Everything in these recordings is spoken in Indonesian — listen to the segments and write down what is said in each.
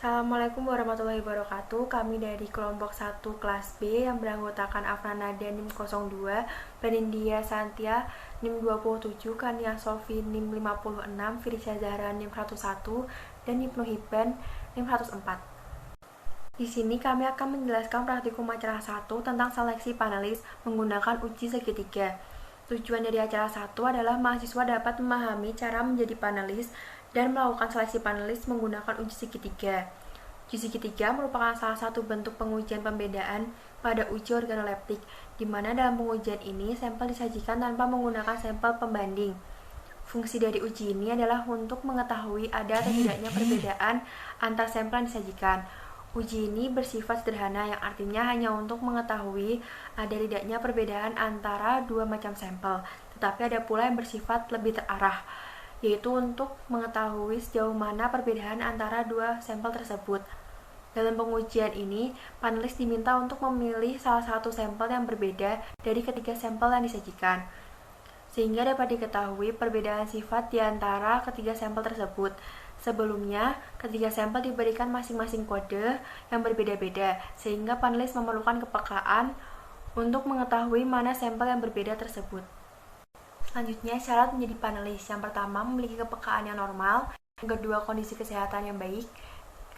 Assalamualaikum warahmatullahi wabarakatuh. Kami dari kelompok 1 kelas B yang beranggotakan Afna Nadia NIM 02, Perindia Santia NIM 27, Kania Sofi NIM 56, Firisya Zahra NIM 11, dan Ibnu Hibban NIM 104. Di sini kami akan menjelaskan praktikum acara 1 tentang seleksi panelis menggunakan uji segitiga. Tujuan dari acara 1 adalah mahasiswa dapat memahami cara menjadi panelis dan melakukan seleksi panelis menggunakan uji segitiga. Uji segitiga merupakan salah satu bentuk pengujian pembedaan pada uji organoleptik, di mana dalam pengujian ini sampel disajikan tanpa menggunakan sampel pembanding. Fungsi dari uji ini adalah untuk mengetahui ada atau tidaknya perbedaan antar sampel yang disajikan. Uji ini bersifat sederhana, yang artinya hanya untuk mengetahui ada tidaknya perbedaan antara dua macam sampel, tetapi ada pula yang bersifat lebih terarah, yaitu untuk mengetahui sejauh mana perbedaan antara dua sampel tersebut. Dalam pengujian ini, panelis diminta untuk memilih salah satu sampel yang berbeda dari ketiga sampel yang disajikan, sehingga dapat diketahui perbedaan sifat di antara ketiga sampel tersebut. Sebelumnya, ketiga sampel diberikan masing-masing kode yang berbeda-beda, sehingga panelis memerlukan kepekaan untuk mengetahui mana sampel yang berbeda tersebut. Selanjutnya, syarat menjadi panelis. Yang pertama, memiliki kepekaan yang normal. Yang kedua, kondisi kesehatan yang baik.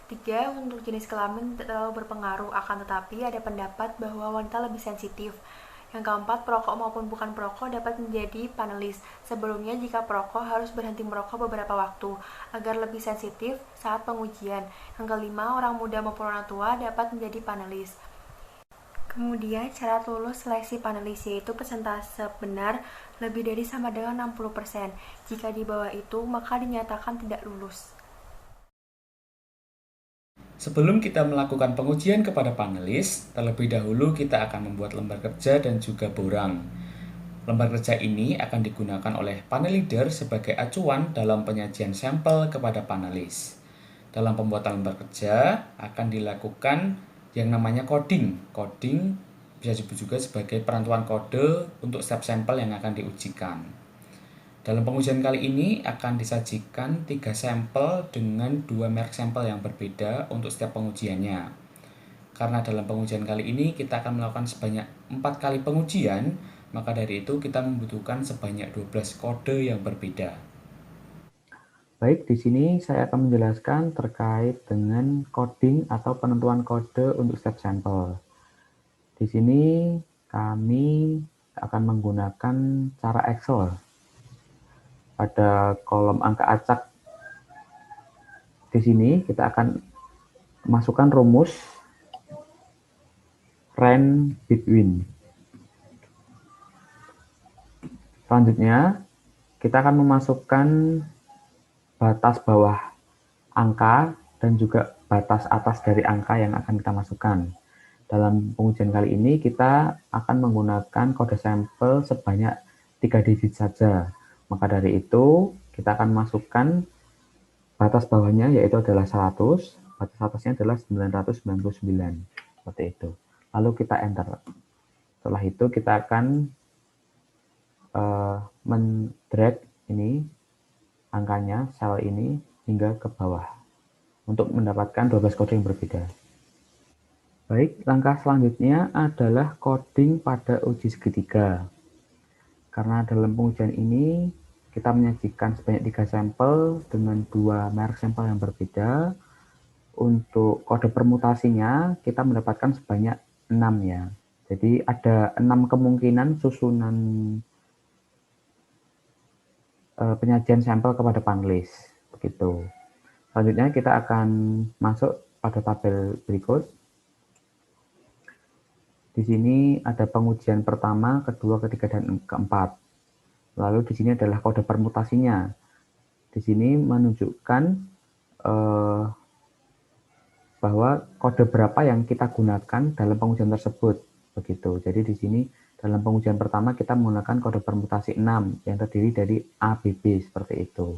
Ketiga, untuk jenis kelamin tidak terlalu berpengaruh, akan tetapi ada pendapat bahwa wanita lebih sensitif. Yang keempat, perokok maupun bukan perokok dapat menjadi panelis. Sebelumnya, jika perokok harus berhenti merokok beberapa waktu agar lebih sensitif saat pengujian. Yang kelima, orang muda maupun orang tua dapat menjadi panelis. Kemudian, syarat lulus seleksi panelis yaitu persentase benar lebih dari sama dengan 60%. Jika di bawah itu, maka dinyatakan tidak lulus. Sebelum kita melakukan pengujian kepada panelis, terlebih dahulu kita akan membuat lembar kerja dan juga borang. Lembar kerja ini akan digunakan oleh panel leader sebagai acuan dalam penyajian sampel kepada panelis. Dalam pembuatan lembar kerja akan dilakukan yang namanya coding. Coding bisa disebut juga sebagai perantuan kode untuk setiap sampel yang akan diujikan. Dalam pengujian kali ini akan disajikan 3 sampel dengan 2 merek sampel yang berbeda untuk setiap pengujiannya. Karena dalam pengujian kali ini kita akan melakukan sebanyak 4 kali pengujian, maka dari itu kita membutuhkan sebanyak 12 kode yang berbeda. Baik, di sini saya akan menjelaskan terkait dengan coding atau penentuan kode untuk setiap sampel. Di sini kami akan menggunakan cara Excel. Pada kolom angka acak di sini kita akan masukkan rumus range between. Selanjutnya, kita akan memasukkan batas bawah angka dan juga batas atas dari angka yang akan kita masukkan. Dalam pengujian kali ini kita akan menggunakan kode sampel sebanyak 3 digit saja. Maka dari itu kita akan masukkan batas bawahnya yaitu adalah 100, batas atasnya adalah 999. Seperti itu. Lalu kita enter. Setelah itu kita akan mendrag ini angkanya, sel ini hingga ke bawah untuk mendapatkan 12 kode yang berbeda. Baik, langkah selanjutnya adalah coding pada uji segitiga. Karena dalam pengujian ini kita menyajikan sebanyak 3 sampel dengan 2 merek sampel yang berbeda. Untuk kode permutasinya kita mendapatkan sebanyak 6 ya. Jadi ada 6 kemungkinan susunan penyajian sampel kepada panelis. Begitu. Selanjutnya kita akan masuk pada tabel berikut. Di sini ada pengujian pertama, kedua, ketiga, dan keempat. Lalu di sini adalah kode permutasinya. Di sini menunjukkan bahwa kode berapa yang kita gunakan dalam pengujian tersebut. Begitu. Jadi di sini dalam pengujian pertama kita menggunakan kode permutasi 6 yang terdiri dari A, B, B seperti itu.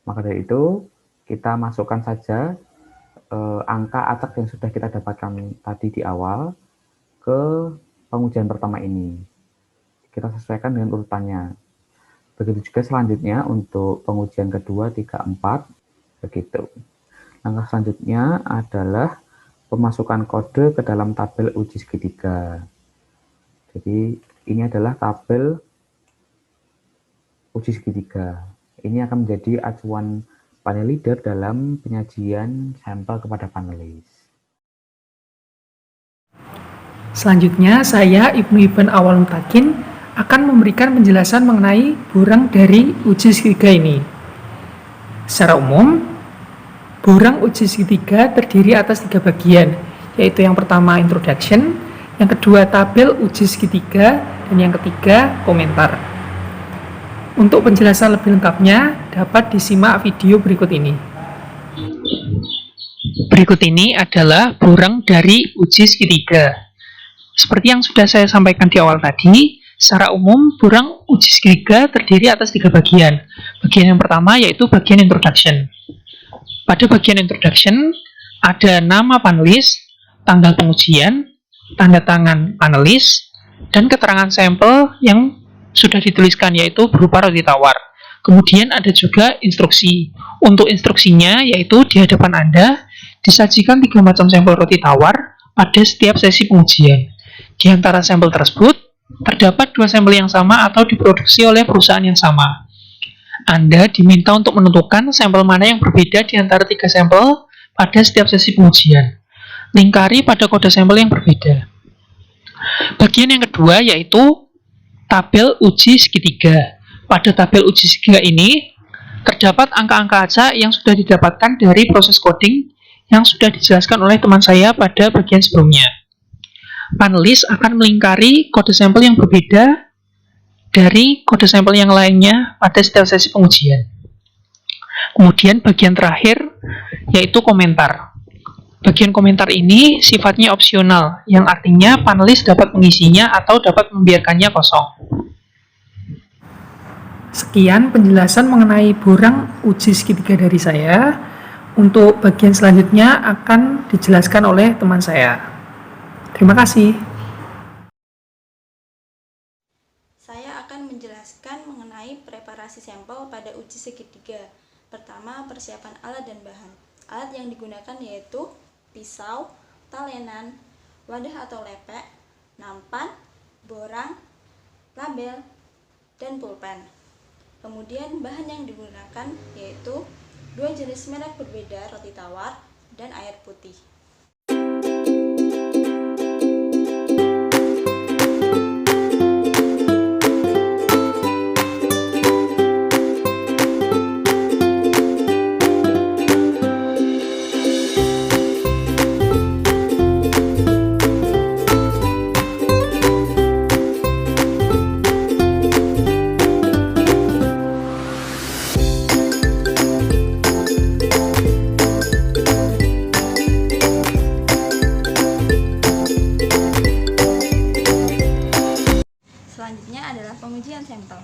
Maka dari itu kita masukkan saja angka acak yang sudah kita dapatkan tadi di awal ke pengujian pertama ini. Kita sesuaikan dengan urutannya. Begitu juga selanjutnya untuk pengujian kedua, 3, 4. Begitu. Langkah selanjutnya adalah pemasukan kode ke dalam tabel uji segitiga. Jadi ini adalah tabel uji segitiga. Ini akan menjadi acuan panel leader dalam penyajian sampel kepada panelis. Selanjutnya, saya Ibnu Iban Awal Mutakin akan memberikan penjelasan mengenai borang dari uji segitiga ini. Secara umum, borang uji segitiga terdiri atas 3 bagian, yaitu yang pertama introduction, yang kedua tabel uji segitiga, dan yang ketiga komentar. Untuk penjelasan lebih lengkapnya, dapat disimak video berikut ini. Berikut ini adalah borang dari uji segitiga. Seperti yang sudah saya sampaikan di awal tadi, secara umum borang uji segitiga terdiri atas 3 bagian. Bagian yang pertama yaitu bagian introduction. Pada bagian introduction, ada nama panelis, tanggal pengujian, tanda tangan panelis, dan keterangan sampel yang sudah dituliskan, yaitu berupa roti tawar. Kemudian ada juga instruksi. Untuk instruksinya, yaitu di hadapan Anda, disajikan 3 macam sampel roti tawar pada setiap sesi pengujian. Di antara sampel tersebut, terdapat 2 sampel yang sama atau diproduksi oleh perusahaan yang sama. Anda diminta untuk menentukan sampel mana yang berbeda di antara 3 sampel pada setiap sesi pengujian. Lingkari pada kode sampel yang berbeda. Bagian yang kedua yaitu tabel uji segitiga. Pada tabel uji segitiga ini, terdapat angka-angka acak yang sudah didapatkan dari proses coding yang sudah dijelaskan oleh teman saya pada bagian sebelumnya. Panelis akan melingkari kode sampel yang berbeda dari kode sampel yang lainnya pada setiap sesi pengujian. Kemudian bagian terakhir yaitu komentar. Bagian komentar ini sifatnya opsional, yang artinya panelis dapat mengisinya atau dapat membiarkannya kosong. Sekian penjelasan mengenai borang uji segitiga dari saya. Untuk bagian selanjutnya akan dijelaskan oleh teman saya. Terima kasih. Saya akan menjelaskan mengenai preparasi sampel pada uji segitiga. Pertama, persiapan alat dan bahan. Alat yang digunakan yaitu pisau, talenan, wadah atau lepek, nampan, borang, label, dan pulpen. Kemudian bahan yang digunakan yaitu 2 jenis merek berbeda roti tawar dan air putih. Selanjutnya adalah pengujian sampel.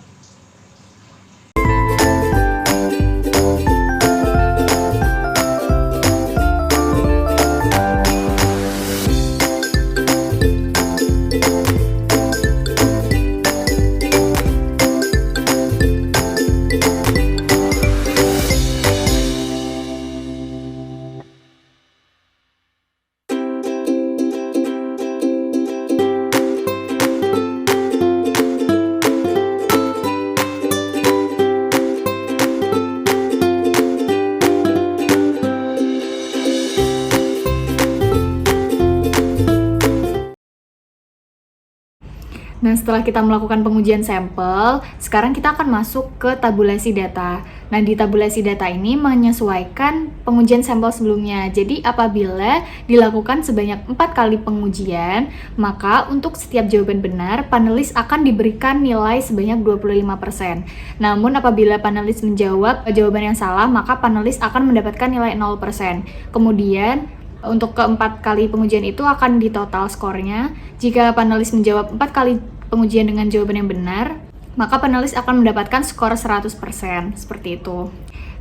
Nah, setelah kita melakukan pengujian sampel, sekarang kita akan masuk ke tabulasi data. Nah, di tabulasi data ini menyesuaikan pengujian sampel sebelumnya. Jadi, apabila dilakukan sebanyak 4 kali pengujian, maka untuk setiap jawaban benar, panelis akan diberikan nilai sebanyak 25%. Namun, apabila panelis menjawab jawaban yang salah, maka panelis akan mendapatkan nilai 0%. Kemudian, untuk keempat kali pengujian itu akan ditotal skornya. Jika panelis menjawab 4 kali pengujian dengan jawaban yang benar, maka panelis akan mendapatkan skor 100%, seperti itu.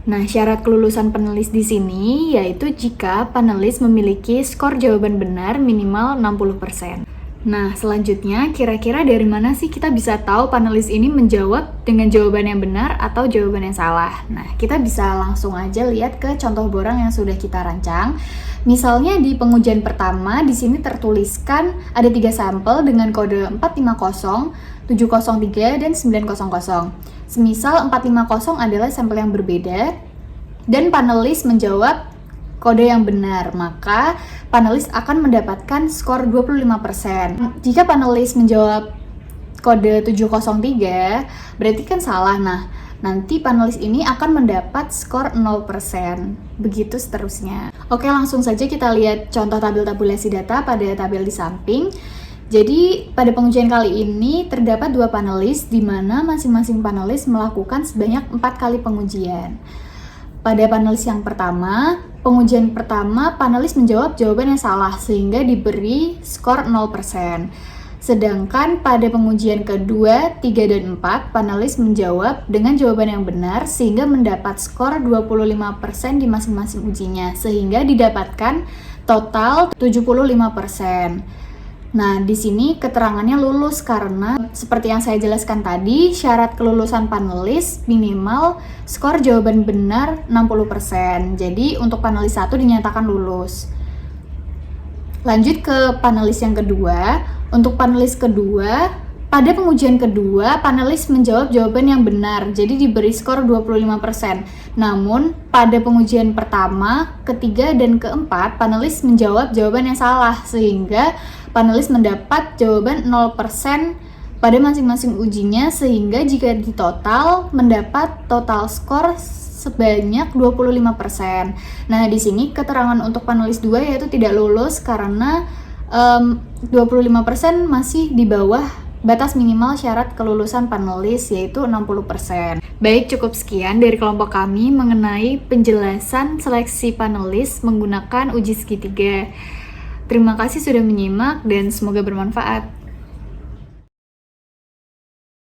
Nah, syarat kelulusan panelis di sini yaitu jika panelis memiliki skor jawaban benar minimal 60%. Nah, selanjutnya kira-kira dari mana sih kita bisa tahu panelis ini menjawab dengan jawaban yang benar atau jawaban yang salah? Nah, kita bisa langsung aja lihat ke contoh borang yang sudah kita rancang. Misalnya di pengujian pertama, di sini tertuliskan ada 3 sampel dengan kode 450, 703, dan 900. Semisal 450 adalah sampel yang berbeda, dan panelis menjawab kode yang benar, maka panelis akan mendapatkan skor 25%. Jika panelis menjawab kode 703, berarti kan salah. Nah, nanti panelis ini akan mendapat skor 0%. Begitu seterusnya. Oke, langsung saja kita lihat contoh tabel tabulasi data pada tabel di samping. Jadi, pada pengujian kali ini terdapat 2 panelis, di mana masing-masing panelis melakukan sebanyak 4 kali pengujian. Pada panelis yang pertama, pengujian pertama panelis menjawab jawaban yang salah sehingga diberi skor 0%. Sedangkan pada pengujian kedua, 3 dan 4, panelis menjawab dengan jawaban yang benar sehingga mendapat skor 25% di masing-masing ujinya sehingga didapatkan total 75%. Nah, di sini keterangannya lulus karena seperti yang saya jelaskan tadi, syarat kelulusan panelis minimal skor jawaban benar 60%. Jadi, untuk panelis 1 dinyatakan lulus. Lanjut ke panelis yang kedua. Untuk panelis kedua, pada pengujian kedua, panelis menjawab jawaban yang benar, jadi diberi skor 25%. Namun, pada pengujian pertama, ketiga, dan keempat, panelis menjawab jawaban yang salah, sehingga panelis mendapat jawaban 0% pada masing-masing ujinya, sehingga jika ditotal, mendapat total skor sebanyak 25%. Nah, di sini keterangan untuk panelis 2 yaitu tidak lulus karena 25% masih di bawah batas minimal syarat kelulusan panelis yaitu 60%. Baik, cukup sekian dari kelompok kami mengenai penjelasan seleksi panelis menggunakan uji segitiga. Terima kasih sudah menyimak dan semoga bermanfaat.